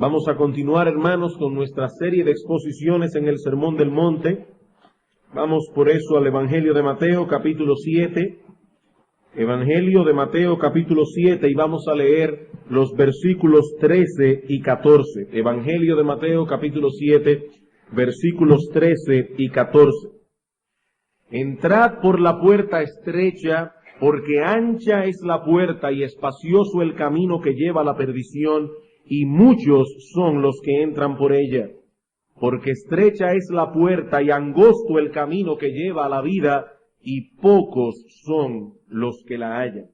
Vamos a continuar, hermanos, con nuestra serie de exposiciones en el Sermón del Monte. Vamos por eso al Evangelio de Mateo, capítulo 7. Evangelio de Mateo, capítulo 7, y vamos a leer los versículos 13 y 14. Evangelio de Mateo, capítulo 7, versículos 13 y 14. Entrad por la puerta estrecha, porque ancha es la puerta y espacioso el camino que lleva a la perdición, y muchos son los que entran por ella. Porque estrecha es la puerta y angosto el camino que lleva a la vida, y pocos son los que la hallan.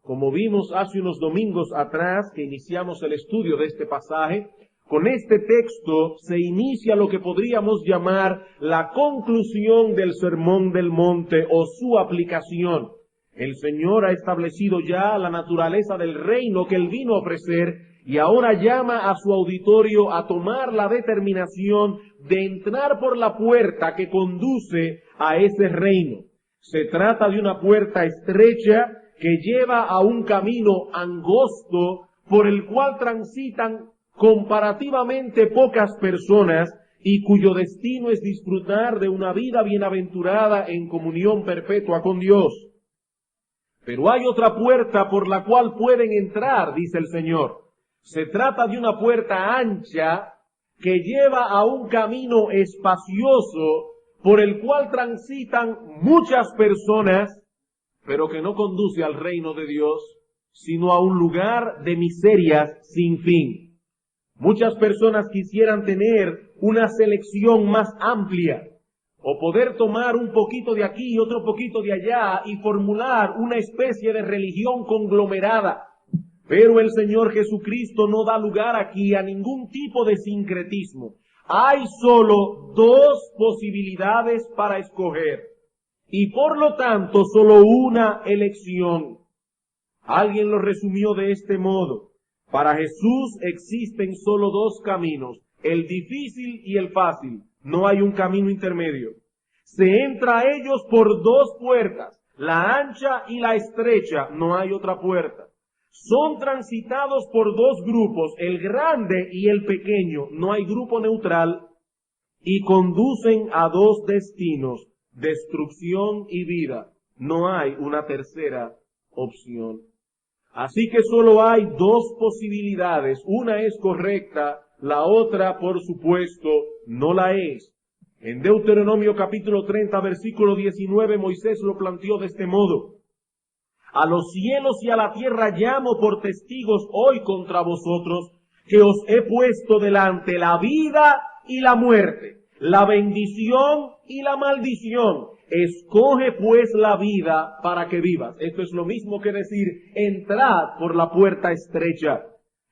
Como vimos hace unos domingos atrás que iniciamos el estudio de este pasaje, con este texto se inicia lo que podríamos llamar la conclusión del Sermón del Monte o su aplicación. El Señor ha establecido ya la naturaleza del reino que Él vino a ofrecer, y ahora llama a su auditorio a tomar la determinación de entrar por la puerta que conduce a ese reino. Se trata de una puerta estrecha que lleva a un camino angosto por el cual transitan comparativamente pocas personas y cuyo destino es disfrutar de una vida bienaventurada en comunión perpetua con Dios. Pero hay otra puerta por la cual pueden entrar, dice el Señor. Se trata de una puerta ancha que lleva a un camino espacioso por el cual transitan muchas personas, pero que no conduce al reino de Dios, sino a un lugar de miserias sin fin. Muchas personas quisieran tener una selección más amplia, o poder tomar un poquito de aquí y otro poquito de allá y formular una especie de religión conglomerada. Pero el Señor Jesucristo no da lugar aquí a ningún tipo de sincretismo. Hay solo dos posibilidades para escoger, y por lo tanto solo una elección. Alguien lo resumió de este modo: para Jesús existen solo dos caminos, el difícil y el fácil. No hay un camino intermedio. Se entra a ellos por dos puertas, la ancha y la estrecha, no hay otra puerta. Son transitados por dos grupos, el grande y el pequeño, no hay grupo neutral, y conducen a dos destinos, destrucción y vida. No hay una tercera opción. Así que solo hay dos posibilidades, una es correcta, la otra, por supuesto, no la es. En Deuteronomio capítulo 30, versículo 19, Moisés lo planteó de este modo: a los cielos y a la tierra llamo por testigos hoy contra vosotros, que os he puesto delante la vida y la muerte, la bendición y la maldición. Escoge pues la vida para que vivas. Esto es lo mismo que decir, entrad por la puerta estrecha.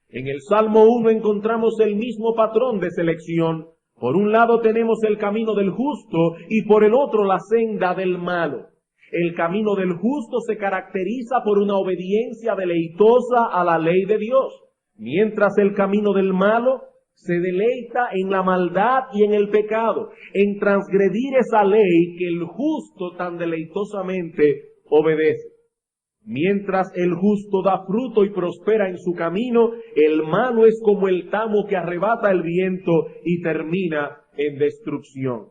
En el Salmo 1 encontramos el mismo patrón de selección. Por un lado tenemos el camino del justo y por el otro la senda del malo. El camino del justo se caracteriza por una obediencia deleitosa a la ley de Dios, mientras el camino del malo se deleita en la maldad y en el pecado, en transgredir esa ley que el justo tan deleitosamente obedece. Mientras el justo da fruto y prospera en su camino, el malo es como el tamo que arrebata el viento y termina en destrucción.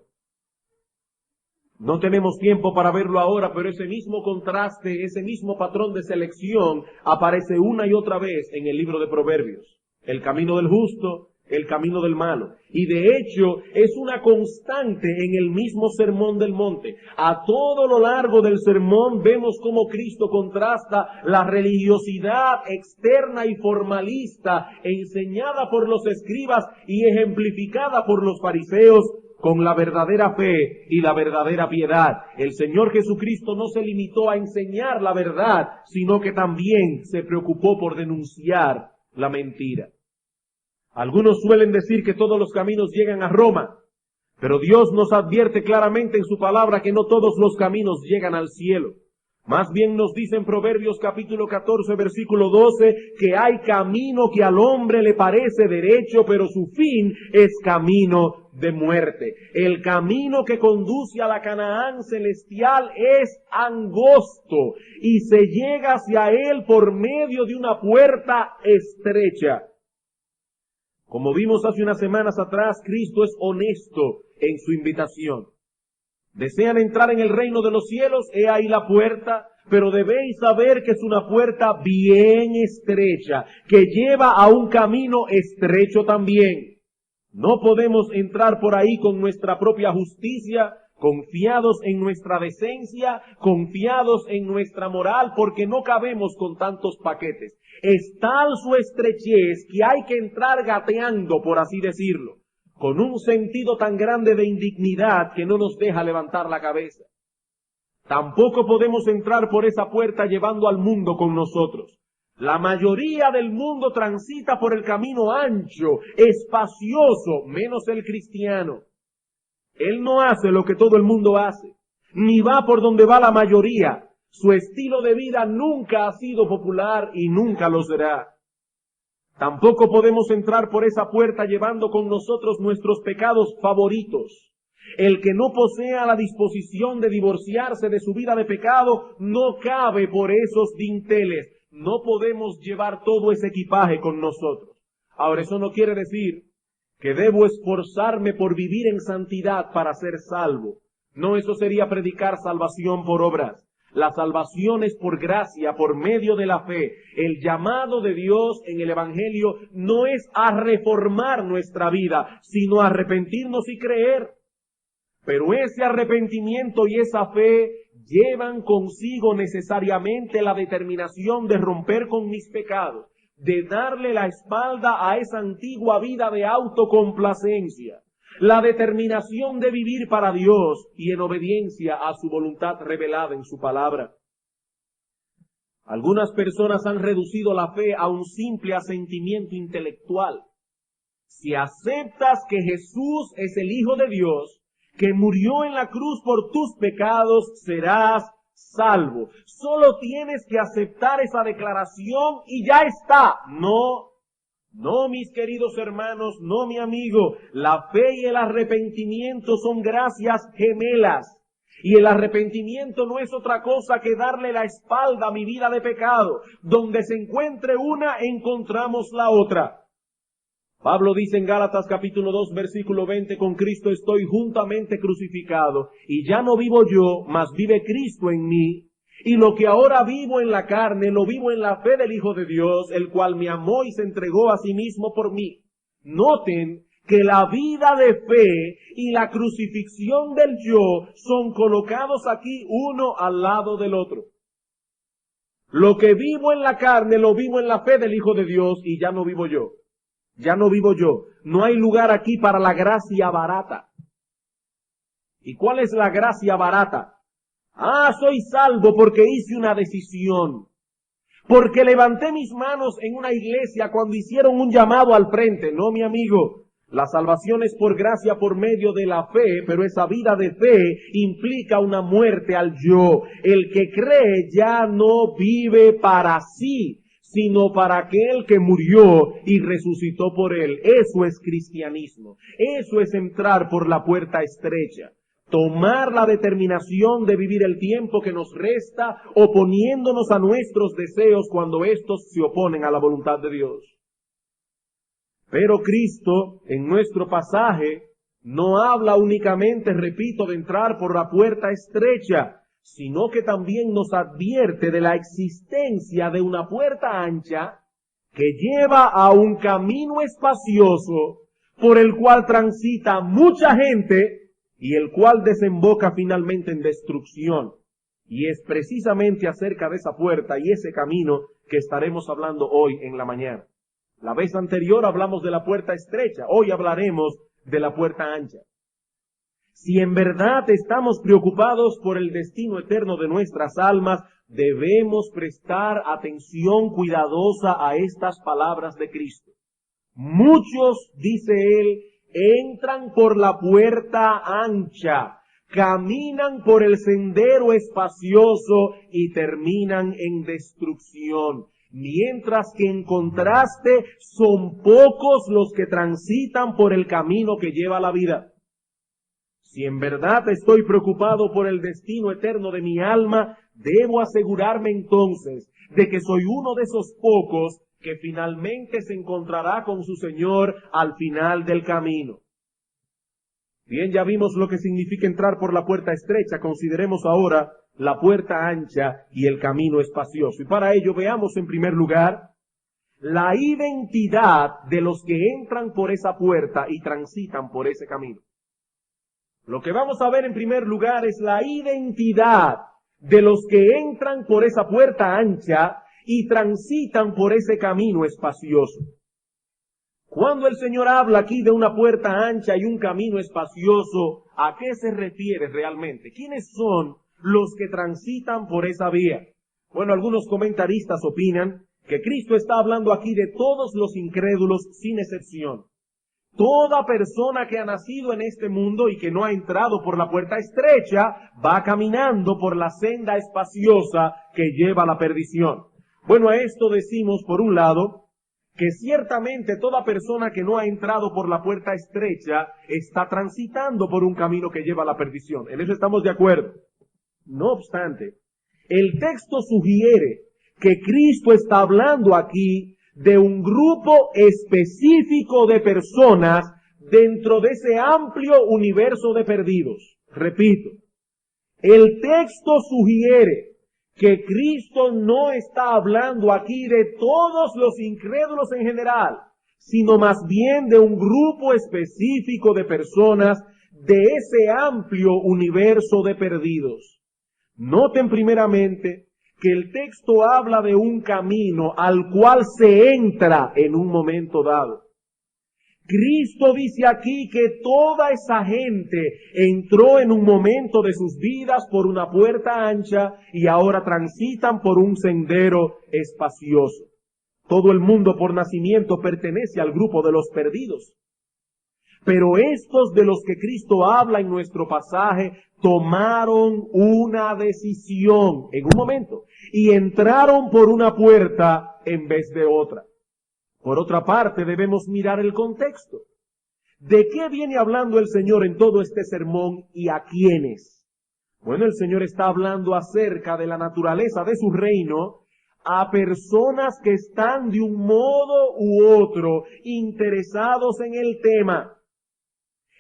No tenemos tiempo para verlo ahora, pero ese mismo contraste, ese mismo patrón de selección aparece una y otra vez en el libro de Proverbios. El camino del justo, el camino del malo. Y de hecho es una constante en el mismo Sermón del Monte. A todo lo largo del sermón vemos cómo Cristo contrasta la religiosidad externa y formalista enseñada por los escribas y ejemplificada por los fariseos con la verdadera fe y la verdadera piedad. El Señor Jesucristo no se limitó a enseñar la verdad, sino que también se preocupó por denunciar la mentira. Algunos suelen decir que todos los caminos llegan a Roma, pero Dios nos advierte claramente en su palabra que no todos los caminos llegan al cielo. Más bien nos dice en Proverbios capítulo 14, versículo 12, que hay camino que al hombre le parece derecho, pero su fin es camino de muerte. El camino que conduce a la Canaán celestial es angosto y se llega hacia él por medio de una puerta estrecha. Como vimos hace unas semanas atrás, Cristo es honesto en su invitación. ¿Desean entrar en el reino de los cielos? He ahí la puerta, pero debéis saber que es una puerta bien estrecha, que lleva a un camino estrecho también. No podemos entrar por ahí con nuestra propia justicia, confiados en nuestra decencia, confiados en nuestra moral, porque no cabemos con tantos paquetes. Es tal su estrechez que hay que entrar gateando, por así decirlo, con un sentido tan grande de indignidad que no nos deja levantar la cabeza. Tampoco podemos entrar por esa puerta llevando al mundo con nosotros. La mayoría del mundo transita por el camino ancho, espacioso, menos el cristiano. Él no hace lo que todo el mundo hace, ni va por donde va la mayoría. Su estilo de vida nunca ha sido popular y nunca lo será. Tampoco podemos entrar por esa puerta llevando con nosotros nuestros pecados favoritos. El que no posea la disposición de divorciarse de su vida de pecado no cabe por esos dinteles. No podemos llevar todo ese equipaje con nosotros. Ahora, eso no quiere decir que debo esforzarme por vivir en santidad para ser salvo. No, eso sería predicar salvación por obras. La salvación es por gracia, por medio de la fe. El llamado de Dios en el Evangelio no es a reformar nuestra vida, sino a arrepentirnos y creer. Pero ese arrepentimiento y esa fe llevan consigo necesariamente la determinación de romper con mis pecados, de darle la espalda a esa antigua vida de autocomplacencia, la determinación de vivir para Dios y en obediencia a su voluntad revelada en su palabra. Algunas personas han reducido la fe a un simple asentimiento intelectual. Si aceptas que Jesús es el Hijo de Dios, que murió en la cruz por tus pecados, serás salvo. Solo tienes que aceptar esa declaración y ya está. No, mis queridos hermanos, no, mi amigo. La fe y el arrepentimiento son gracias gemelas. Y el arrepentimiento no es otra cosa que darle la espalda a mi vida de pecado. Donde se encuentre una, encontramos la otra. Pablo dice en Gálatas capítulo 2, versículo 20, con Cristo estoy juntamente crucificado, y ya no vivo yo, mas vive Cristo en mí. Y lo que ahora vivo en la carne, lo vivo en la fe del Hijo de Dios, el cual me amó y se entregó a sí mismo por mí. Noten que la vida de fe y la crucifixión del yo son colocados aquí uno al lado del otro. Lo que vivo en la carne, lo vivo en la fe del Hijo de Dios, y ya no vivo yo. Ya no vivo yo. No hay lugar aquí para la gracia barata. ¿Y cuál es la gracia barata? Soy salvo porque hice una decisión. Porque levanté mis manos en una iglesia cuando hicieron un llamado al frente. No, mi amigo. La salvación es por gracia por medio de la fe, pero esa vida de fe implica una muerte al yo. El que cree ya no vive para sí, sino para aquel que murió y resucitó por él. Eso es cristianismo. Eso es entrar por la puerta estrecha. Tomar la determinación de vivir el tiempo que nos resta, oponiéndonos a nuestros deseos cuando estos se oponen a la voluntad de Dios. Pero Cristo, en nuestro pasaje, no habla únicamente, repito, de entrar por la puerta estrecha, sino que también nos advierte de la existencia de una puerta ancha que lleva a un camino espacioso por el cual transita mucha gente y el cual desemboca finalmente en destrucción. Y es precisamente acerca de esa puerta y ese camino que estaremos hablando hoy en la mañana. La vez anterior hablamos de la puerta estrecha, hoy hablaremos de la puerta ancha. Si en verdad estamos preocupados por el destino eterno de nuestras almas, debemos prestar atención cuidadosa a estas palabras de Cristo. Muchos, dice él, entran por la puerta ancha, caminan por el sendero espacioso y terminan en destrucción. Mientras que en contraste son pocos los que transitan por el camino que lleva a la vida. Si en verdad estoy preocupado por el destino eterno de mi alma, debo asegurarme entonces de que soy uno de esos pocos que finalmente se encontrará con su Señor al final del camino. Bien, ya vimos lo que significa entrar por la puerta estrecha. Consideremos ahora la puerta ancha y el camino espacioso. Y para ello veamos en primer lugar la identidad de los que entran por esa puerta y transitan por ese camino. Lo que vamos a ver en primer lugar es la identidad de los que entran por esa puerta ancha y transitan por ese camino espacioso. Cuando el Señor habla aquí de una puerta ancha y un camino espacioso, ¿a qué se refiere realmente? ¿Quiénes son los que transitan por esa vía? Bueno, algunos comentaristas opinan que Cristo está hablando aquí de todos los incrédulos sin excepción. Toda persona que ha nacido en este mundo y que no ha entrado por la puerta estrecha, va caminando por la senda espaciosa que lleva a la perdición. Bueno, a esto decimos, por un lado, que ciertamente toda persona que no ha entrado por la puerta estrecha está transitando por un camino que lleva a la perdición. En eso estamos de acuerdo. No obstante, el texto sugiere que Cristo está hablando aquí de un grupo específico de personas dentro de ese amplio universo de perdidos. Repito, el texto sugiere que Cristo no está hablando aquí de todos los incrédulos en general, sino más bien de un grupo específico de personas de ese amplio universo de perdidos. Noten primeramente que el texto habla de un camino al cual se entra en un momento dado. Cristo dice aquí que toda esa gente entró en un momento de sus vidas por una puerta ancha y ahora transitan por un sendero espacioso. Todo el mundo por nacimiento pertenece al grupo de los perdidos. Pero estos de los que Cristo habla en nuestro pasaje tomaron una decisión en un momento y entraron por una puerta en vez de otra. Por otra parte, debemos mirar el contexto. ¿De qué viene hablando el Señor en todo este sermón y a quiénes? Bueno, el Señor está hablando acerca de la naturaleza de su reino a personas que están de un modo u otro interesados en el tema.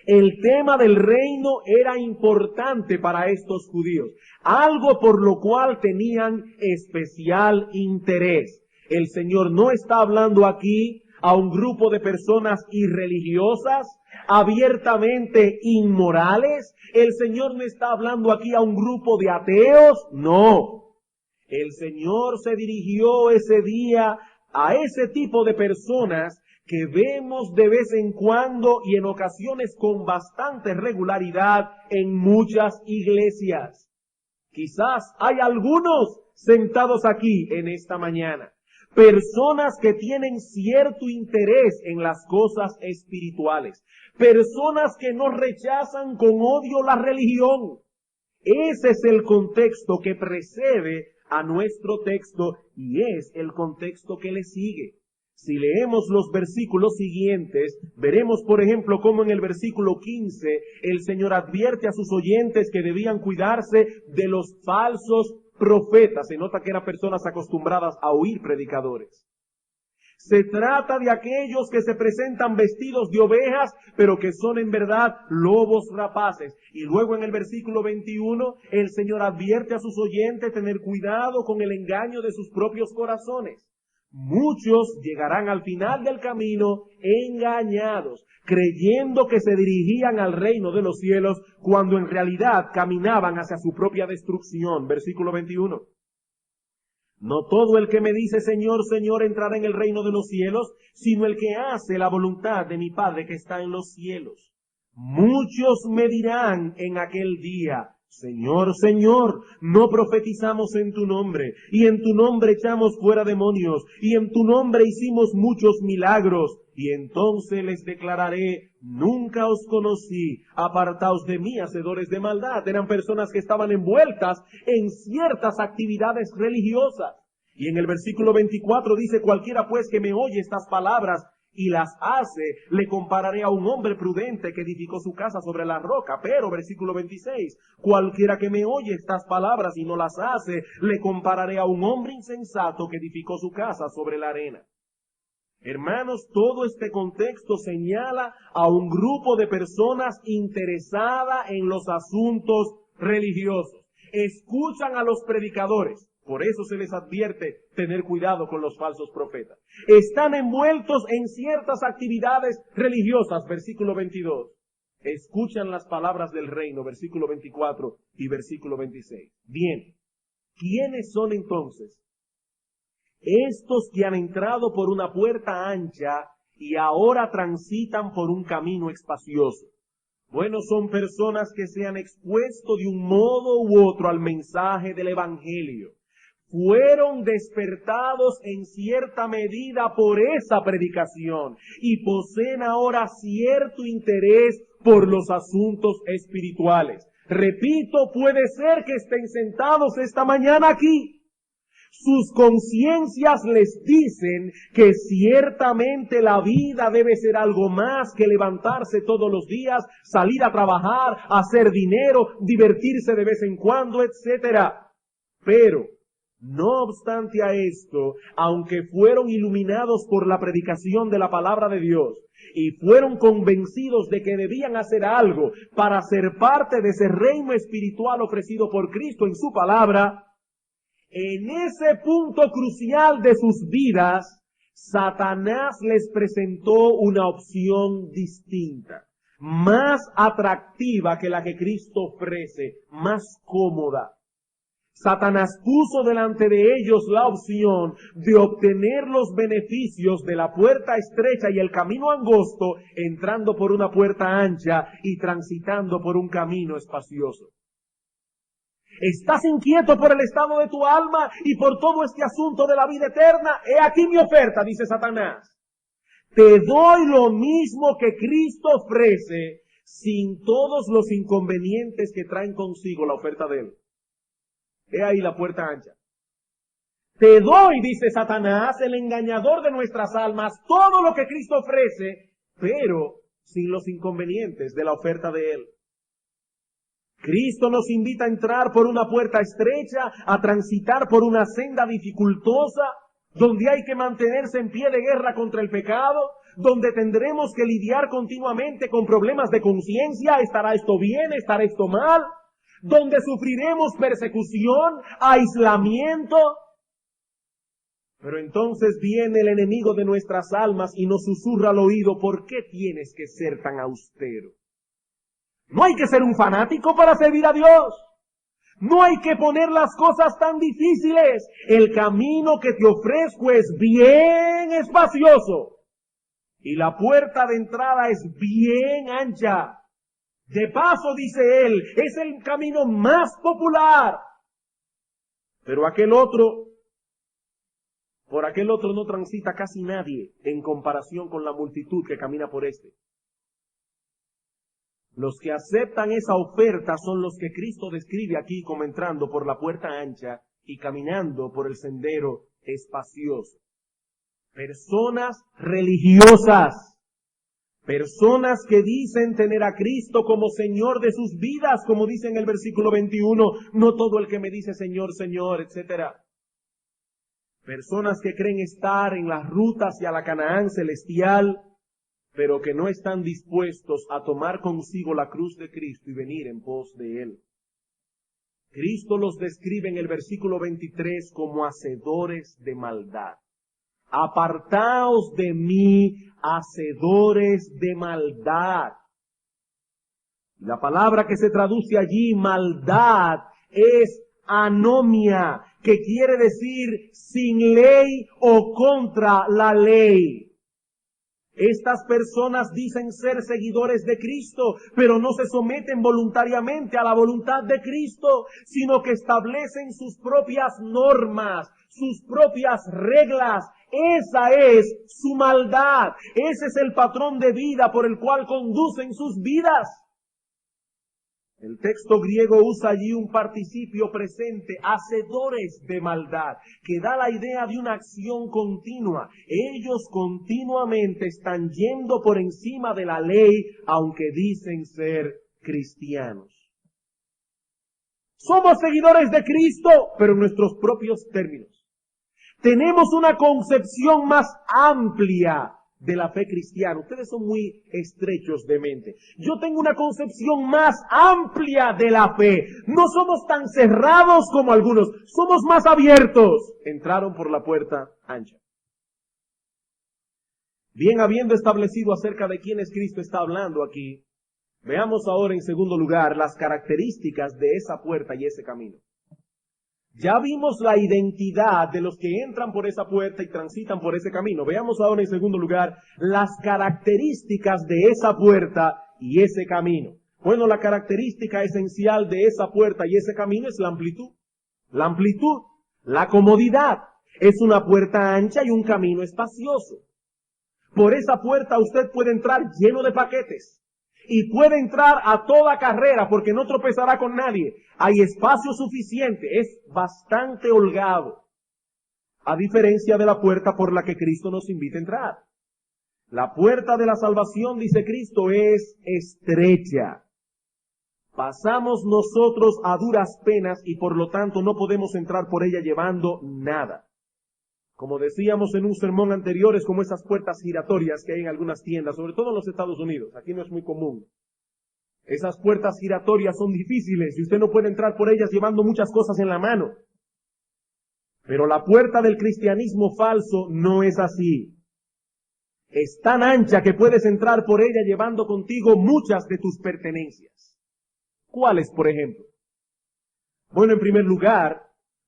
El tema del reino era importante para estos judíos, algo por lo cual tenían especial interés. El Señor no está hablando aquí a un grupo de personas irreligiosas, abiertamente inmorales. El Señor no está hablando aquí a un grupo de ateos, no. El Señor se dirigió ese día a ese tipo de personas que vemos de vez en cuando y en ocasiones con bastante regularidad en muchas iglesias. Quizás hay algunos sentados aquí en esta mañana. Personas que tienen cierto interés en las cosas espirituales. Personas que no rechazan con odio la religión. Ese es el contexto que precede a nuestro texto y es el contexto que le sigue. Si leemos los versículos siguientes, veremos, por ejemplo, cómo en el versículo 15 el Señor advierte a sus oyentes que debían cuidarse de los falsos profetas. Se nota que eran personas acostumbradas a oír predicadores. Se trata de aquellos que se presentan vestidos de ovejas, pero que son en verdad lobos rapaces. Y luego en el versículo 21, el Señor advierte a sus oyentes tener cuidado con el engaño de sus propios corazones. Muchos llegarán al final del camino engañados, creyendo que se dirigían al reino de los cielos, cuando en realidad caminaban hacia su propia destrucción. Versículo 21. No todo el que me dice Señor, Señor entrará en el reino de los cielos, sino el que hace la voluntad de mi Padre que está en los cielos. Muchos me dirán en aquel día, Señor, Señor, no profetizamos en tu nombre, y en tu nombre echamos fuera demonios, y en tu nombre hicimos muchos milagros. Y entonces les declararé, nunca os conocí, apartaos de mí, hacedores de maldad. Eran personas que estaban envueltas en ciertas actividades religiosas. Y en el versículo 24 dice, cualquiera pues que me oye estas palabras y las hace, le compararé a un hombre prudente que edificó su casa sobre la roca. Pero, versículo 26, cualquiera que me oye estas palabras y no las hace, le compararé a un hombre insensato que edificó su casa sobre la arena. Hermanos, todo este contexto señala a un grupo de personas interesadas en los asuntos religiosos. Escuchan a los predicadores. Por eso se les advierte tener cuidado con los falsos profetas. Están envueltos en ciertas actividades religiosas, versículo 22. Escuchan las palabras del reino, versículo 24 y versículo 26. Bien, ¿quiénes son entonces estos que han entrado por una puerta ancha y ahora transitan por un camino espacioso? Bueno, son personas que se han expuesto de un modo u otro al mensaje del Evangelio. Fueron despertados en cierta medida por esa predicación y poseen ahora cierto interés por los asuntos espirituales. Repito, puede ser que estén sentados esta mañana aquí. Sus conciencias les dicen que ciertamente la vida debe ser algo más que levantarse todos los días, salir a trabajar, hacer dinero, divertirse de vez en cuando, etcétera. Pero, no obstante a esto, aunque fueron iluminados por la predicación de la palabra de Dios y fueron convencidos de que debían hacer algo para ser parte de ese reino espiritual ofrecido por Cristo en su palabra, en ese punto crucial de sus vidas, Satanás les presentó una opción distinta, más atractiva que la que Cristo ofrece, más cómoda. Satanás puso delante de ellos la opción de obtener los beneficios de la puerta estrecha y el camino angosto, entrando por una puerta ancha y transitando por un camino espacioso. ¿Estás inquieto por el estado de tu alma y por todo este asunto de la vida eterna? He aquí mi oferta, dice Satanás. Te doy lo mismo que Cristo ofrece, sin todos los inconvenientes que traen consigo la oferta de Él. He ahí la puerta ancha. Te doy, dice Satanás, el engañador de nuestras almas, todo lo que Cristo ofrece, pero sin los inconvenientes de la oferta de Él. Cristo nos invita a entrar por una puerta estrecha, a transitar por una senda dificultosa, donde hay que mantenerse en pie de guerra contra el pecado, donde tendremos que lidiar continuamente con problemas de conciencia, ¿estará esto bien? ¿Estará esto mal? Donde sufriremos persecución, aislamiento. Pero entonces viene el enemigo de nuestras almas y nos susurra al oído, ¿por qué tienes que ser tan austero? No hay que ser un fanático para servir a Dios. No hay que poner las cosas tan difíciles. El camino que te ofrezco es bien espacioso. Y la puerta de entrada es bien ancha. De paso, dice él, es el camino más popular. Pero por aquel otro no transita casi nadie en comparación con la multitud que camina por este. Los que aceptan esa oferta son los que Cristo describe aquí como entrando por la puerta ancha y caminando por el sendero espacioso. Personas religiosas, personas que dicen tener a Cristo como Señor de sus vidas, como dice en el versículo 21, no todo el que me dice Señor, Señor, etc. Personas que creen estar en las rutas hacia la Canaán celestial, pero que no están dispuestos a tomar consigo la cruz de Cristo y venir en pos de Él. Cristo los describe en el versículo 23 como hacedores de maldad. Apartaos de mí, hacedores de maldad. La palabra que se traduce allí, maldad, es anomia, que quiere decir sin ley o contra la ley. Estas personas dicen ser seguidores de Cristo, pero no se someten voluntariamente a la voluntad de Cristo, sino que establecen sus propias normas, sus propias reglas. Esa es su maldad. Ese es el patrón de vida por el cual conducen sus vidas. El texto griego usa allí un participio presente, hacedores de maldad, que da la idea de una acción continua. Ellos continuamente están yendo por encima de la ley, aunque dicen ser cristianos. Somos seguidores de Cristo, pero en nuestros propios términos. Tenemos una concepción más amplia de la fe cristiana. Ustedes son muy estrechos de mente. Yo tengo una concepción más amplia de la fe. No somos tan cerrados como algunos, somos más abiertos. Entraron por la puerta ancha. Bien, habiendo establecido acerca de quién es Cristo está hablando aquí, veamos ahora en segundo lugar las características de esa puerta y ese camino. Ya vimos la identidad de los que entran por esa puerta y transitan por ese camino. Veamos ahora en segundo lugar las características de esa puerta y ese camino. Bueno, la característica esencial de esa puerta y ese camino es la amplitud. La amplitud, la comodidad. Es una puerta ancha y un camino espacioso. Por esa puerta usted puede entrar lleno de paquetes. Y puede entrar a toda carrera porque no tropezará con nadie. Hay espacio suficiente, es bastante holgado. A diferencia de la puerta por la que Cristo nos invita a entrar. La puerta de la salvación, dice Cristo, es estrecha. Pasamos nosotros a duras penas y por lo tanto no podemos entrar por ella llevando nada. Como decíamos en un sermón anterior, es como esas puertas giratorias que hay en algunas tiendas, sobre todo en los Estados Unidos. Aquí no es muy común. Esas puertas giratorias son difíciles y usted no puede entrar por ellas llevando muchas cosas en la mano. Pero la puerta del cristianismo falso no es así. Es tan ancha que puedes entrar por ella llevando contigo muchas de tus pertenencias. ¿Cuáles, por ejemplo? Bueno, en primer lugar,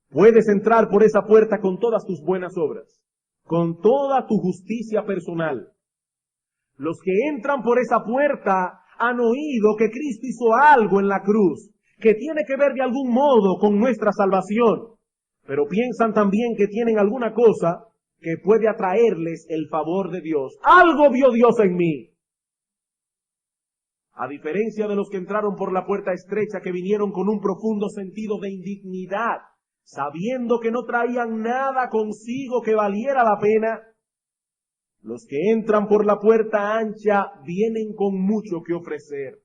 puedes entrar por esa puerta con todas tus buenas obras, con toda tu justicia personal. Los que entran por esa puerta han oído que Cristo hizo algo en la cruz, que tiene que ver de algún modo con nuestra salvación, pero piensan también que tienen alguna cosa que puede atraerles el favor de Dios. Algo vio Dios en mí. A diferencia de los que entraron por la puerta estrecha, que vinieron con un profundo sentido de indignidad, sabiendo que no traían nada consigo que valiera la pena, los que entran por la puerta ancha vienen con mucho que ofrecer.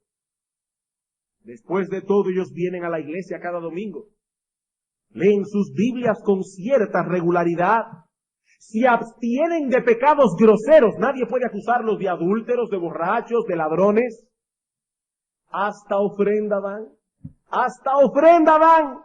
Después de todo, ellos vienen a la iglesia cada domingo. Leen sus Biblias con cierta regularidad. Se abstienen de pecados groseros. Nadie puede acusarlos de adúlteros, de borrachos, de ladrones. Hasta ofrenda dan. Hasta ofrenda dan.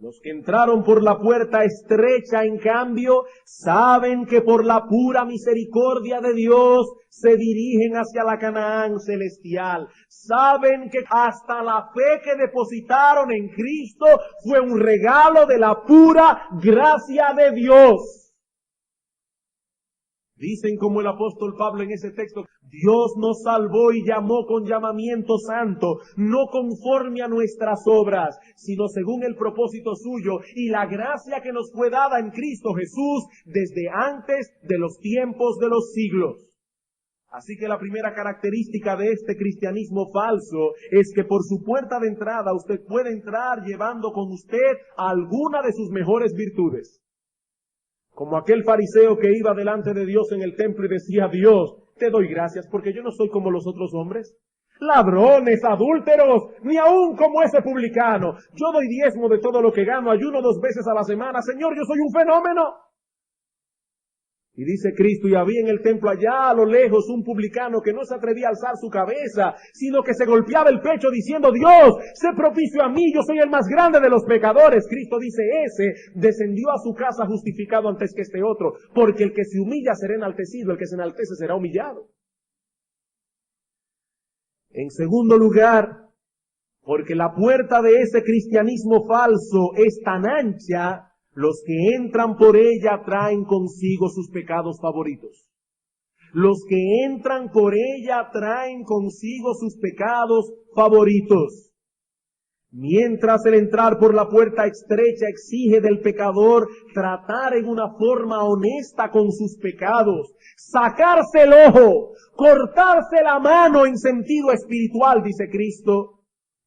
Los que entraron por la puerta estrecha, en cambio, saben que por la pura misericordia de Dios se dirigen hacia la Canaán celestial. Saben que hasta la fe que depositaron en Cristo fue un regalo de la pura gracia de Dios. Dicen como el apóstol Pablo en ese texto, Dios nos salvó y llamó con llamamiento santo, no conforme a nuestras obras, sino según el propósito suyo y la gracia que nos fue dada en Cristo Jesús desde antes de los tiempos de los siglos. Así que la primera característica de este cristianismo falso es que por su puerta de entrada usted puede entrar llevando con usted alguna de sus mejores virtudes. Como aquel fariseo que iba delante de Dios en el templo y decía, Dios, te doy gracias porque yo no soy como los otros hombres, ladrones, adúlteros, ni aún como ese publicano. Yo doy diezmo de todo lo que gano, ayuno 2 veces a la semana. Señor, yo soy un fenómeno. Y dice Cristo, y había en el templo allá a lo lejos un publicano que no se atrevía a alzar su cabeza, sino que se golpeaba el pecho diciendo, Dios, sé propicio a mí, yo soy el más grande de los pecadores. Cristo dice, ese descendió a su casa justificado antes que este otro, porque el que se humilla será enaltecido, el que se enaltece será humillado. En segundo lugar, porque la puerta de ese cristianismo falso es tan ancha, los que entran por ella traen consigo sus pecados favoritos. Los que entran por ella traen consigo sus pecados favoritos. Mientras el entrar por la puerta estrecha exige del pecador tratar en una forma honesta con sus pecados, sacarse el ojo, cortarse la mano en sentido espiritual, dice Cristo,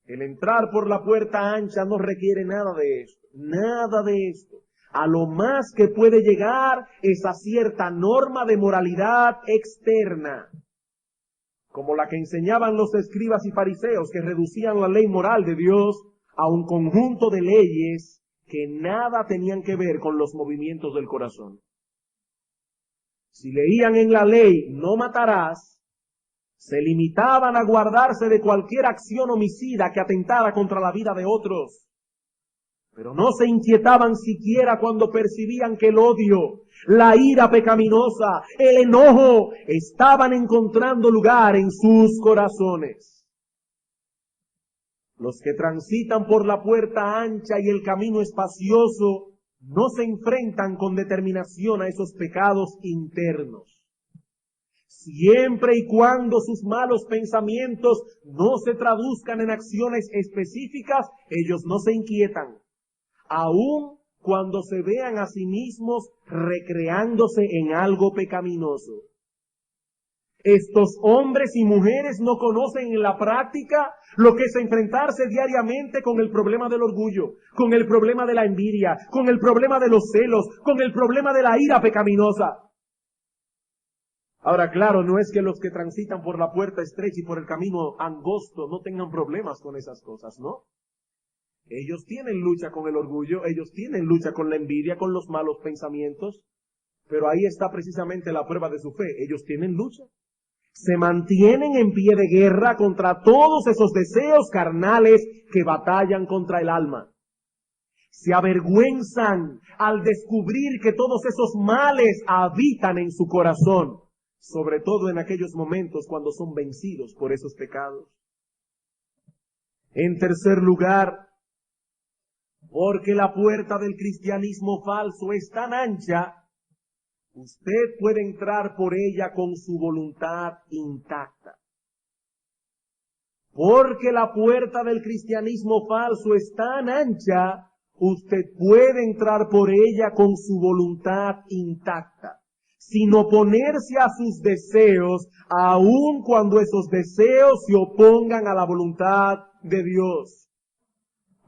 el entrar por la puerta ancha no requiere nada de esto. Nada de esto. A lo más que puede llegar es a cierta norma de moralidad externa, como la que enseñaban los escribas y fariseos, que reducían la ley moral de Dios a un conjunto de leyes que nada tenían que ver con los movimientos del corazón. Si leían en la ley, no matarás, se limitaban a guardarse de cualquier acción homicida que atentara contra la vida de otros. Pero no se inquietaban siquiera cuando percibían que el odio, la ira pecaminosa, el enojo estaban encontrando lugar en sus corazones. Los que transitan por la puerta ancha y el camino espacioso no se enfrentan con determinación a esos pecados internos. Siempre y cuando sus malos pensamientos no se traduzcan en acciones específicas, ellos no se inquietan. Aun cuando se vean a sí mismos recreándose en algo pecaminoso. Estos hombres y mujeres no conocen en la práctica lo que es enfrentarse diariamente con el problema del orgullo, con el problema de la envidia, con el problema de los celos, con el problema de la ira pecaminosa. Ahora, claro, no es que los que transitan por la puerta estrecha y por el camino angosto no tengan problemas con esas cosas, ¿no? Ellos tienen lucha con el orgullo, ellos tienen lucha con la envidia, con los malos pensamientos, pero ahí está precisamente la prueba de su fe. Ellos tienen lucha. Se mantienen en pie de guerra contra todos esos deseos carnales que batallan contra el alma. Se avergüenzan al descubrir que todos esos males habitan en su corazón, sobre todo en aquellos momentos cuando son vencidos por esos pecados. En tercer lugar, porque la puerta del cristianismo falso es tan ancha, usted puede entrar por ella con su voluntad intacta. Porque la puerta del cristianismo falso es tan ancha, usted puede entrar por ella con su voluntad intacta, sin oponerse a sus deseos, aun cuando esos deseos se opongan a la voluntad de Dios.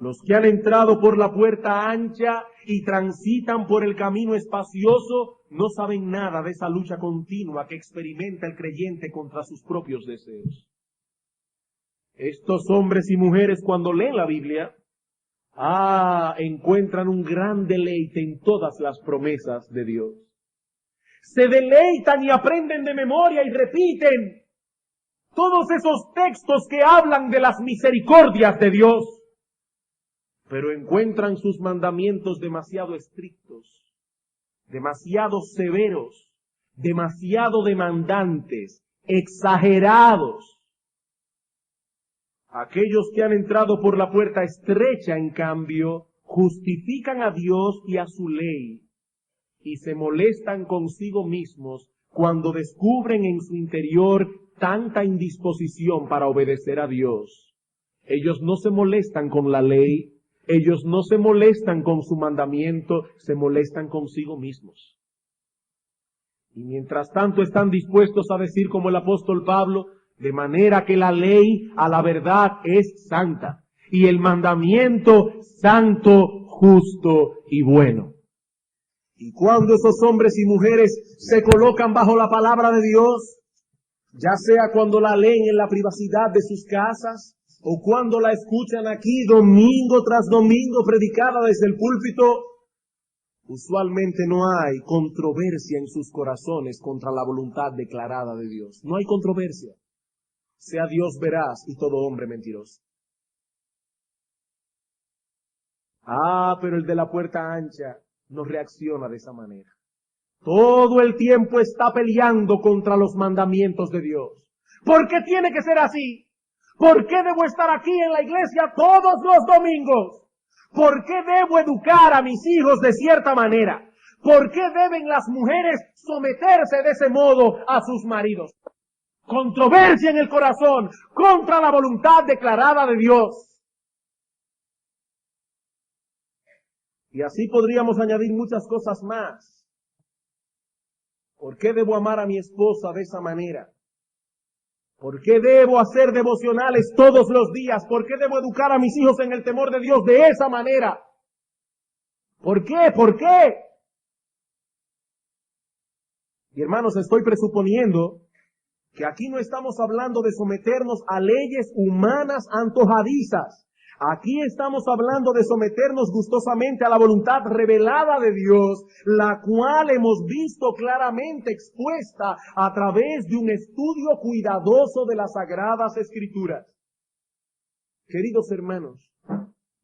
Los que han entrado por la puerta ancha y transitan por el camino espacioso no saben nada de esa lucha continua que experimenta el creyente contra sus propios deseos. Estos hombres y mujeres, cuando leen la Biblia, encuentran un gran deleite en todas las promesas de Dios. Se deleitan y aprenden de memoria y repiten todos esos textos que hablan de las misericordias de Dios. Pero encuentran sus mandamientos demasiado estrictos, demasiado severos, demasiado demandantes, exagerados. Aquellos que han entrado por la puerta estrecha, en cambio, justifican a Dios y a su ley, y se molestan consigo mismos cuando descubren en su interior tanta indisposición para obedecer a Dios. Ellos no se molestan con la ley, ellos no se molestan con su mandamiento, se molestan consigo mismos. Y mientras tanto están dispuestos a decir como el apóstol Pablo, de manera que la ley a la verdad es santa, y el mandamiento santo, justo y bueno. Y cuando esos hombres y mujeres se colocan bajo la palabra de Dios, ya sea cuando la leen en la privacidad de sus casas, o cuando la escuchan aquí domingo tras domingo predicada desde el púlpito, usualmente no hay controversia en sus corazones contra la voluntad declarada de Dios. No hay controversia. Sea Dios veraz y todo hombre mentiroso. Pero el de la puerta ancha no reacciona de esa manera. Todo el tiempo está peleando contra los mandamientos de Dios. ¿Por qué tiene que ser así? ¿Por qué debo estar aquí en la iglesia todos los domingos? ¿Por qué debo educar a mis hijos de cierta manera? ¿Por qué deben las mujeres someterse de ese modo a sus maridos? Controversia en el corazón contra la voluntad declarada de Dios. Y así podríamos añadir muchas cosas más. ¿Por qué debo amar a mi esposa de esa manera? ¿Por qué debo hacer devocionales todos los días? ¿Por qué debo educar a mis hijos en el temor de Dios de esa manera? ¿Por qué? ¿Por qué? Y hermanos, estoy presuponiendo que aquí no estamos hablando de someternos a leyes humanas antojadizas, Aquí estamos hablando de someternos gustosamente a la voluntad revelada de Dios, la cual hemos visto claramente expuesta a través de un estudio cuidadoso de las Sagradas Escrituras. Queridos hermanos,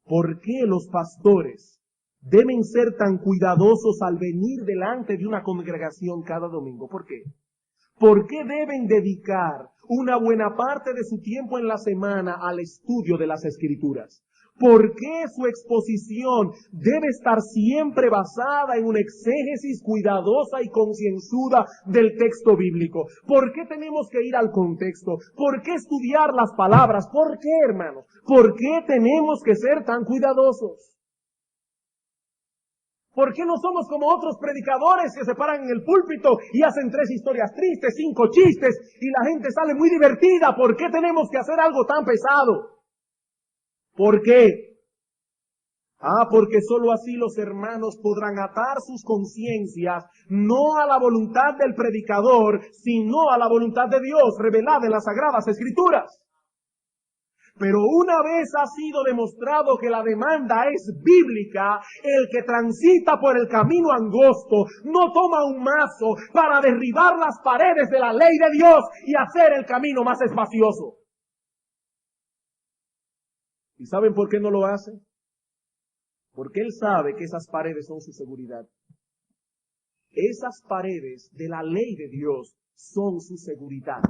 ¿por qué los pastores deben ser tan cuidadosos al venir delante de una congregación cada domingo? ¿Por qué? ¿Por qué deben dedicar una buena parte de su tiempo en la semana al estudio de las Escrituras? ¿Por qué su exposición debe estar siempre basada en una exégesis cuidadosa y concienzuda del texto bíblico? ¿Por qué tenemos que ir al contexto? ¿Por qué estudiar las palabras? ¿Por qué, hermanos? ¿Por qué tenemos que ser tan cuidadosos? ¿Por qué no somos como otros predicadores que se paran en el púlpito y hacen 3 historias tristes, 5 chistes y la gente sale muy divertida? ¿Por qué tenemos que hacer algo tan pesado? ¿Por qué? Porque sólo así los hermanos podrán atar sus conciencias no a la voluntad del predicador, sino a la voluntad de Dios revelada en las Sagradas Escrituras. Pero una vez ha sido demostrado que la demanda es bíblica, el que transita por el camino angosto no toma un mazo para derribar las paredes de la ley de Dios y hacer el camino más espacioso. ¿Y saben por qué no lo hace? Porque él sabe que esas paredes son su seguridad. Esas paredes de la ley de Dios son su seguridad.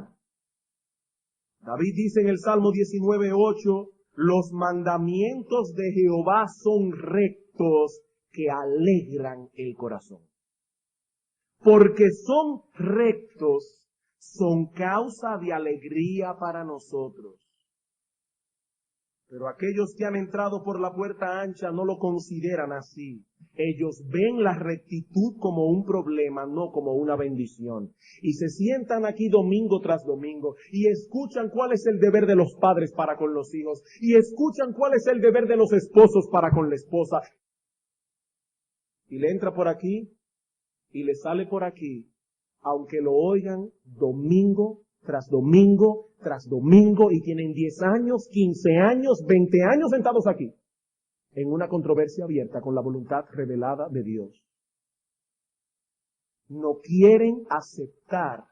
David dice en el Salmo 19:8, los mandamientos de Jehová son rectos que alegran el corazón. Porque son rectos, son causa de alegría para nosotros. Pero aquellos que han entrado por la puerta ancha no lo consideran así. Ellos ven la rectitud como un problema, no como una bendición. Y se sientan aquí domingo tras domingo y escuchan cuál es el deber de los padres para con los hijos. Y escuchan cuál es el deber de los esposos para con la esposa. Y le entra por aquí y le sale por aquí, aunque lo oigan domingo tras domingo tras domingo y tienen 10 años, 15 años, 20 años sentados aquí en una controversia abierta con la voluntad revelada de Dios. No quieren aceptar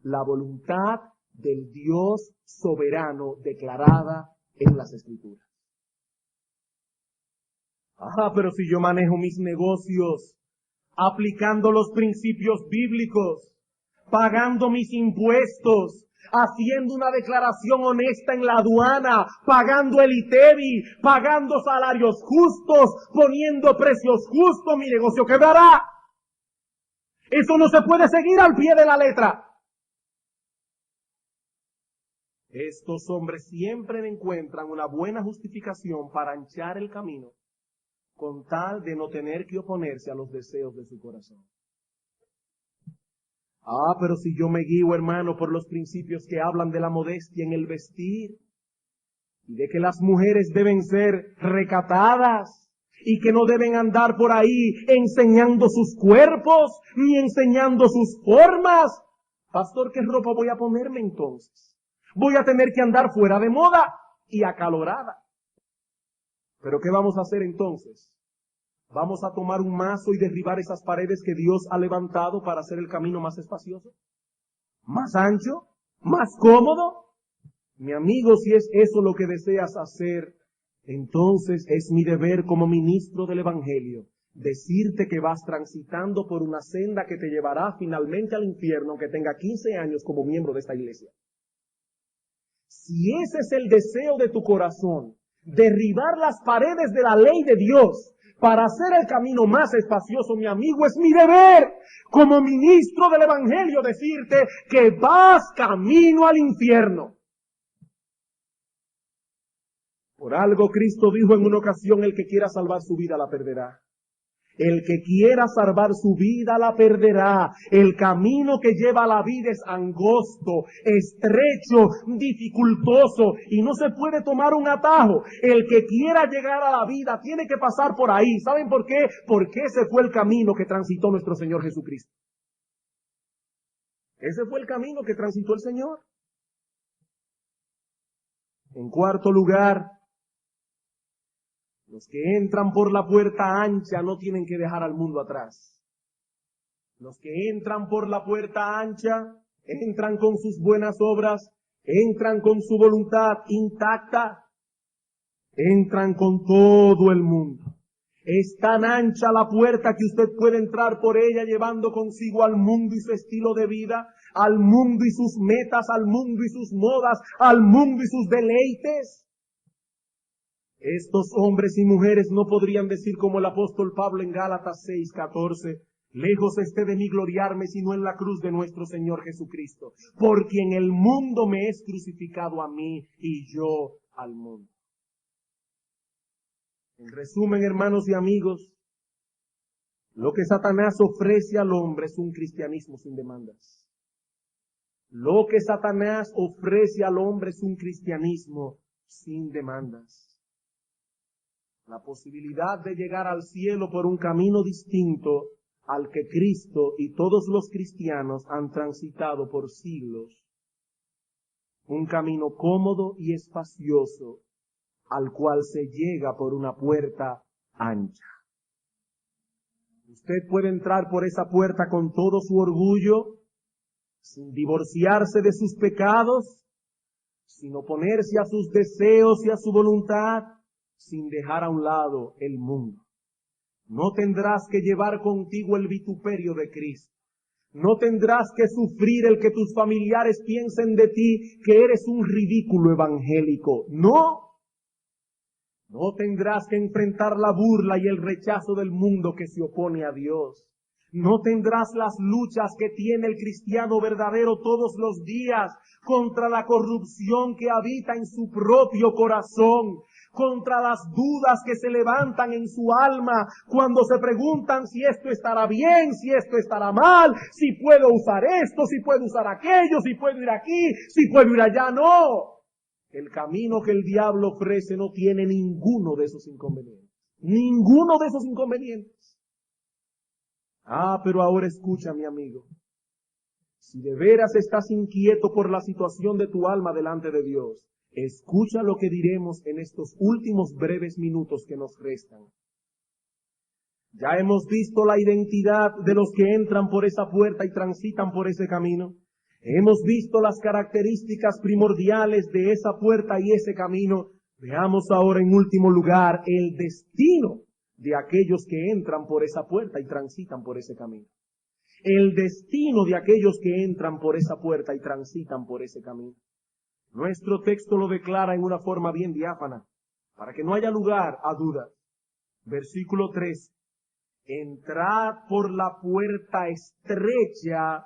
la voluntad del Dios soberano declarada en las Escrituras. Pero si yo manejo mis negocios aplicando los principios bíblicos, pagando mis impuestos, haciendo una declaración honesta en la aduana, pagando el ITEVI, pagando salarios justos, poniendo precios justos, mi negocio quebrará. Eso no se puede seguir al pie de la letra. Estos hombres siempre encuentran una buena justificación para anchar el camino, con tal de no tener que oponerse a los deseos de su corazón. Pero si yo me guío, hermano, por los principios que hablan de la modestia en el vestir, y de que las mujeres deben ser recatadas, y que no deben andar por ahí enseñando sus cuerpos, ni enseñando sus formas, pastor, ¿qué ropa voy a ponerme entonces? Voy a tener que andar fuera de moda y acalorada. ¿Pero qué vamos a hacer entonces? ¿Vamos a tomar un mazo y derribar esas paredes que Dios ha levantado para hacer el camino más espacioso? ¿Más ancho? ¿Más cómodo? Mi amigo, si es eso lo que deseas hacer, entonces es mi deber como ministro del Evangelio decirte que vas transitando por una senda que te llevará finalmente al infierno, aunque tenga 15 años como miembro de esta iglesia. Si ese es el deseo de tu corazón, derribar las paredes de la ley de Dios, para hacer el camino más espacioso, mi amigo, es mi deber como ministro del Evangelio decirte que vas camino al infierno. Por algo Cristo dijo en una ocasión, el que quiera salvar su vida la perderá. El que quiera salvar su vida la perderá. El camino que lleva a la vida es angosto, estrecho, dificultoso y no se puede tomar un atajo. El que quiera llegar a la vida tiene que pasar por ahí. ¿Saben por qué? Porque ese fue el camino que transitó nuestro Señor Jesucristo. Ese fue el camino que transitó el Señor. En cuarto lugar, Los que entran por la puerta ancha no tienen que dejar al mundo atrás. Los que entran por la puerta ancha entran con sus buenas obras, entran con su voluntad intacta, entran con todo el mundo. Es tan ancha la puerta que usted puede entrar por ella llevando consigo al mundo y su estilo de vida, al mundo y sus metas, al mundo y sus modas, al mundo y sus deleites. Estos hombres y mujeres no podrían decir como el apóstol Pablo en Gálatas 6:14, lejos esté de mí gloriarme sino en la cruz de nuestro Señor Jesucristo, porque en el mundo me es crucificado a mí y yo al mundo. En resumen, hermanos y amigos, lo que Satanás ofrece al hombre es un cristianismo sin demandas. Lo que Satanás ofrece al hombre es un cristianismo sin demandas. La posibilidad de llegar al cielo por un camino distinto al que Cristo y todos los cristianos han transitado por siglos. Un camino cómodo y espacioso al cual se llega por una puerta ancha. Usted puede entrar por esa puerta con todo su orgullo, sin divorciarse de sus pecados, sin oponerse a sus deseos y a su voluntad, sin dejar a un lado el mundo. No tendrás que llevar contigo el vituperio de Cristo. No tendrás que sufrir el que tus familiares piensen de ti que eres un ridículo evangélico. No. No tendrás que enfrentar la burla y el rechazo del mundo que se opone a Dios. No tendrás las luchas que tiene el cristiano verdadero todos los días contra la corrupción que habita en su propio corazón, contra las dudas que se levantan en su alma cuando se preguntan si esto estará bien, si esto estará mal, si puedo usar esto, si puedo usar aquello, si puedo ir aquí, si puedo ir allá. No. El camino que el diablo ofrece no tiene ninguno de esos inconvenientes. Ninguno de esos inconvenientes. Pero ahora escucha, mi amigo. Si de veras estás inquieto por la situación de tu alma delante de Dios, escucha lo que diremos en estos últimos breves minutos que nos restan. Ya hemos visto la identidad de los que entran por esa puerta y transitan por ese camino. Hemos visto las características primordiales de esa puerta y ese camino. Veamos ahora en último lugar el destino de aquellos que entran por esa puerta y transitan por ese camino. El destino de aquellos que entran por esa puerta y transitan por ese camino. Nuestro texto lo declara en una forma bien diáfana, para que no haya lugar a dudas. Versículo 3. Entrad por la puerta estrecha,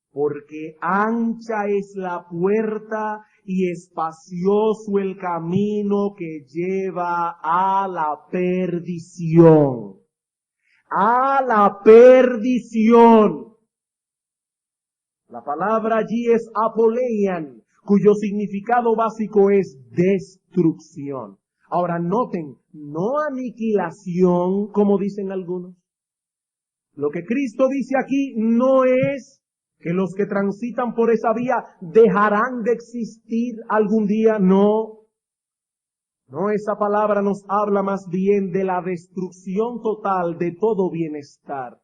porque ancha es la puerta y espacioso el camino que lleva a la perdición. A la perdición. La palabra allí es apoleian, cuyo significado básico es destrucción. Ahora noten, no aniquilación, como dicen algunos. Lo que Cristo dice aquí no es que los que transitan por esa vía dejarán de existir algún día, no. No, esa palabra nos habla más bien de la destrucción total de todo bienestar,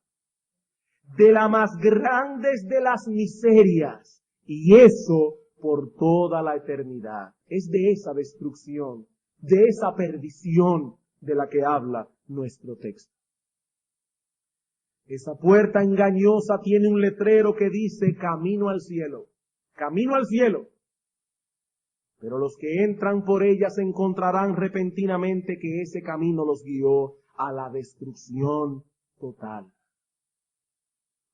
de la más grandes de las miserias, y eso por toda la eternidad. Es de esa destrucción, de esa perdición de la que habla nuestro texto. Esa puerta engañosa tiene un letrero que dice camino al cielo, camino al cielo. Pero los que entran por ella se encontrarán repentinamente que ese camino los guió a la destrucción total.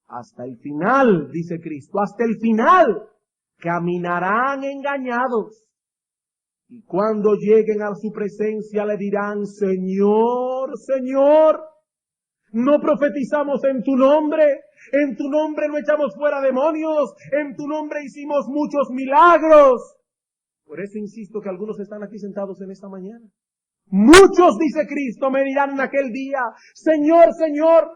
Hasta el final, dice Cristo, hasta el final caminarán engañados. Y cuando lleguen a su presencia le dirán, Señor, Señor, ¿no profetizamos en tu nombre no echamos fuera demonios, en tu nombre hicimos muchos milagros? Por eso insisto que algunos están aquí sentados en esta mañana. Muchos, dice Cristo, me dirán en aquel día, Señor, Señor,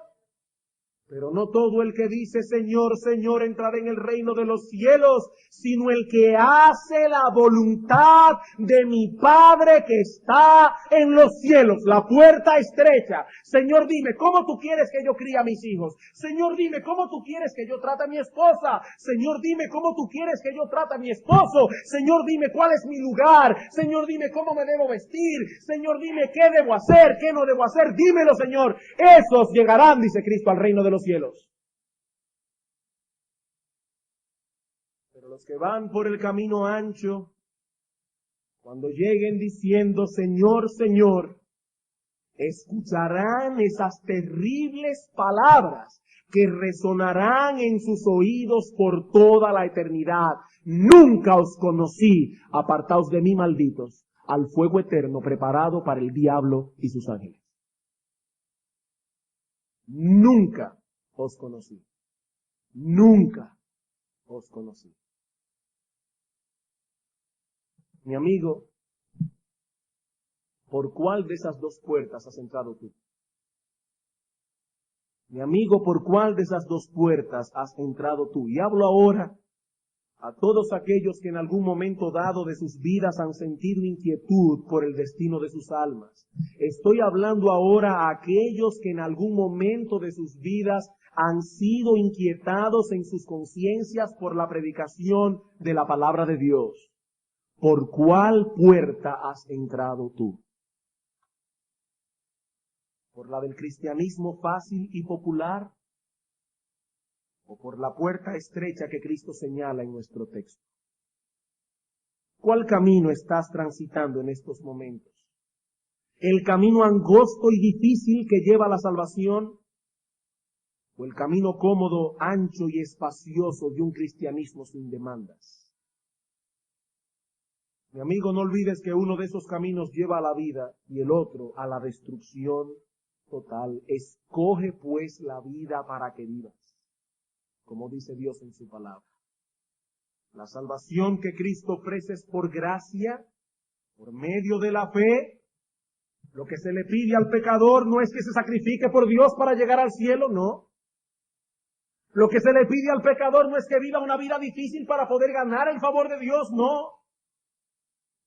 Pero no todo el que dice Señor, Señor entrará en el reino de los cielos, sino el que hace la voluntad de mi Padre que está en los cielos. La puerta estrecha. Señor, dime, ¿cómo tú quieres que yo críe a mis hijos? Señor, dime, ¿cómo tú quieres que yo trate a mi esposa? Señor, dime, ¿cómo tú quieres que yo trate a mi esposo? Señor, dime, ¿cuál es mi lugar? Señor, dime, ¿cómo me debo vestir? Señor, dime, ¿qué debo hacer? ¿Qué no debo hacer? Dímelo, Señor. Esos llegarán, dice Cristo, al reino de los cielos. Pero los que van por el camino ancho, cuando lleguen diciendo Señor, Señor, escucharán esas terribles palabras que resonarán en sus oídos por toda la eternidad. Nunca os conocí, apartaos de mí, malditos, al fuego eterno preparado para el diablo y sus ángeles. Nunca os conocí. Nunca os conocí. Mi amigo, ¿por cuál de esas dos puertas has entrado tú? Mi amigo, ¿por cuál de esas dos puertas has entrado tú? Y hablo ahora a todos aquellos que en algún momento dado de sus vidas han sentido inquietud por el destino de sus almas. Estoy hablando ahora a aquellos que en algún momento de sus vidas han sido inquietados en sus conciencias por la predicación de la palabra de Dios. ¿Por cuál puerta has entrado tú? ¿Por la del cristianismo fácil y popular? ¿O por la puerta estrecha que Cristo señala en nuestro texto? ¿Cuál camino estás transitando en estos momentos? ¿El camino angosto y difícil que lleva a la salvación? ¿O el camino cómodo, ancho y espacioso de un cristianismo sin demandas? Mi amigo, no olvides que uno de esos caminos lleva a la vida y el otro a la destrucción total. Escoge pues la vida para que vivas, como dice Dios en su palabra. La salvación que Cristo ofrece es por gracia, por medio de la fe. Lo que se le pide al pecador no es que se sacrifique por Dios para llegar al cielo, no. Lo que se le pide al pecador no es que viva una vida difícil para poder ganar el favor de Dios, no.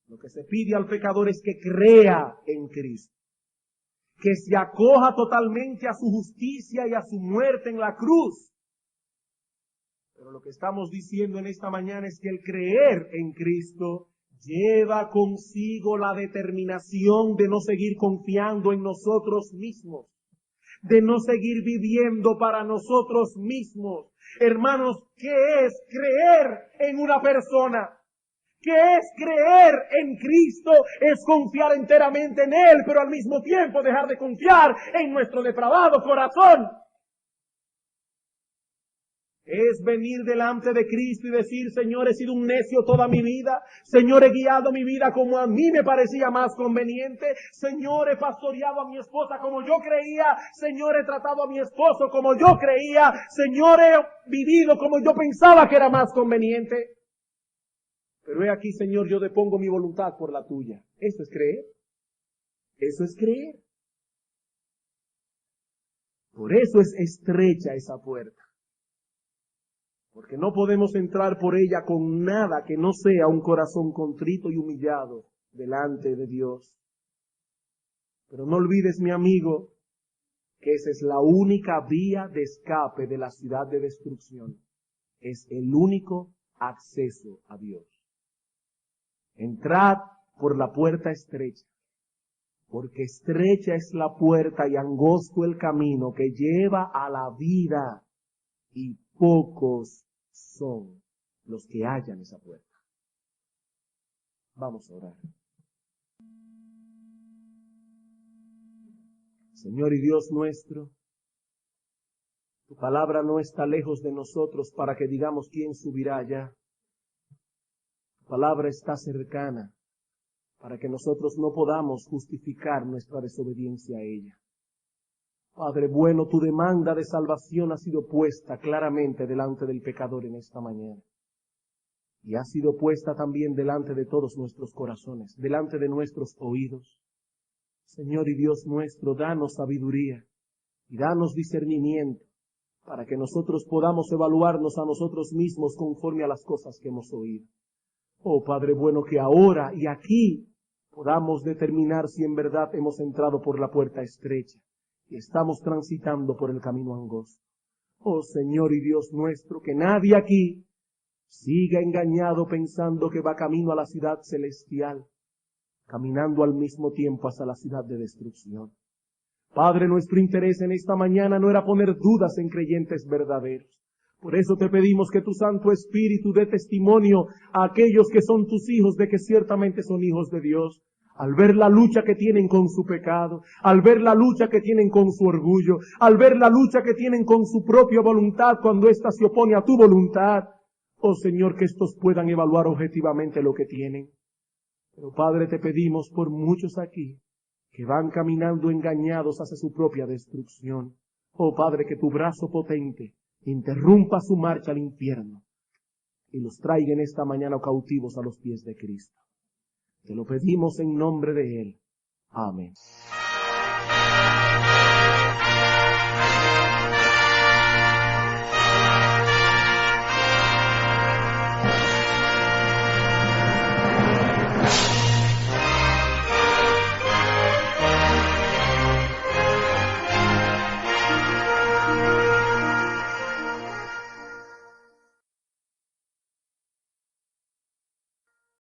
Lo que se pide al pecador es que crea en Cristo, que se acoja totalmente a su justicia y a su muerte en la cruz. Pero lo que estamos diciendo en esta mañana es que el creer en Cristo lleva consigo la determinación de no seguir confiando en nosotros mismos, de no seguir viviendo para nosotros mismos. Hermanos, ¿qué es creer en una persona? ¿Qué es creer en Cristo? Es confiar enteramente en Él, pero al mismo tiempo dejar de confiar en nuestro depravado corazón. Es venir delante de Cristo y decir, Señor, he sido un necio toda mi vida. Señor, he guiado mi vida como a mí me parecía más conveniente. Señor, he pastoreado a mi esposa como yo creía. Señor, he tratado a mi esposo como yo creía. Señor, he vivido como yo pensaba que era más conveniente. Pero he aquí, Señor, yo depongo mi voluntad por la tuya. ¿Eso es creer? Eso es creer. Por eso es estrecha esa puerta. Porque no podemos entrar por ella con nada que no sea un corazón contrito y humillado delante de Dios. Pero no olvides, mi amigo, que esa es la única vía de escape de la ciudad de destrucción. Es el único acceso a Dios. Entrad por la puerta estrecha, porque estrecha es la puerta y angosto el camino que lleva a la vida, y pocos son los que hallan esa puerta. Vamos a orar. Señor y Dios nuestro, tu palabra no está lejos de nosotros para que digamos quién subirá allá. Tu palabra está cercana para que nosotros no podamos justificar nuestra desobediencia a ella. Padre bueno, tu demanda de salvación ha sido puesta claramente delante del pecador en esta mañana. Y ha sido puesta también delante de todos nuestros corazones, delante de nuestros oídos. Señor y Dios nuestro, danos sabiduría y danos discernimiento para que nosotros podamos evaluarnos a nosotros mismos conforme a las cosas que hemos oído. Oh Padre bueno, que ahora y aquí podamos determinar si en verdad hemos entrado por la puerta estrecha y estamos transitando por el camino angosto. Oh Señor y Dios nuestro, que nadie aquí siga engañado pensando que va camino a la ciudad celestial, caminando al mismo tiempo hacia la ciudad de destrucción. Padre, nuestro interés en esta mañana no era poner dudas en creyentes verdaderos. Por eso te pedimos que tu Santo Espíritu dé testimonio a aquellos que son tus hijos de que ciertamente son hijos de Dios. Al ver la lucha que tienen con su pecado, al ver la lucha que tienen con su orgullo, al ver la lucha que tienen con su propia voluntad cuando ésta se opone a tu voluntad. Oh Señor, que estos puedan evaluar objetivamente lo que tienen. Pero Padre, te pedimos por muchos aquí que van caminando engañados hacia su propia destrucción. Oh Padre, que tu brazo potente interrumpa su marcha al infierno y los traiga en esta mañana cautivos a los pies de Cristo. Te lo pedimos en nombre de Él. Amén.